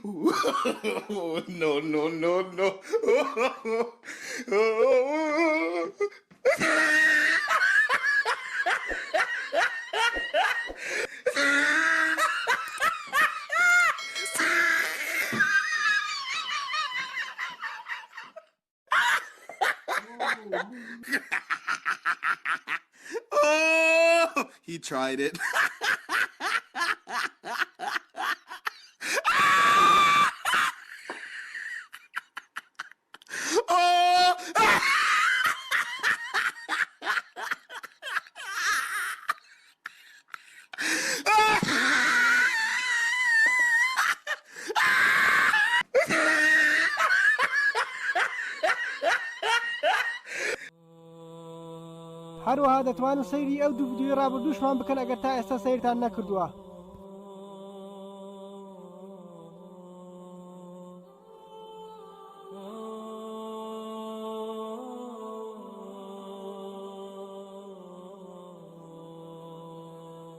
No, no, no, no. Oh, he tried it. Oh! هەروەها دەتوانن سەیری ئەو دوو ڤیدیۆی ڕابردووشمان بکەن ئەگەر تا ئێستا سەیرتان نەکردووە.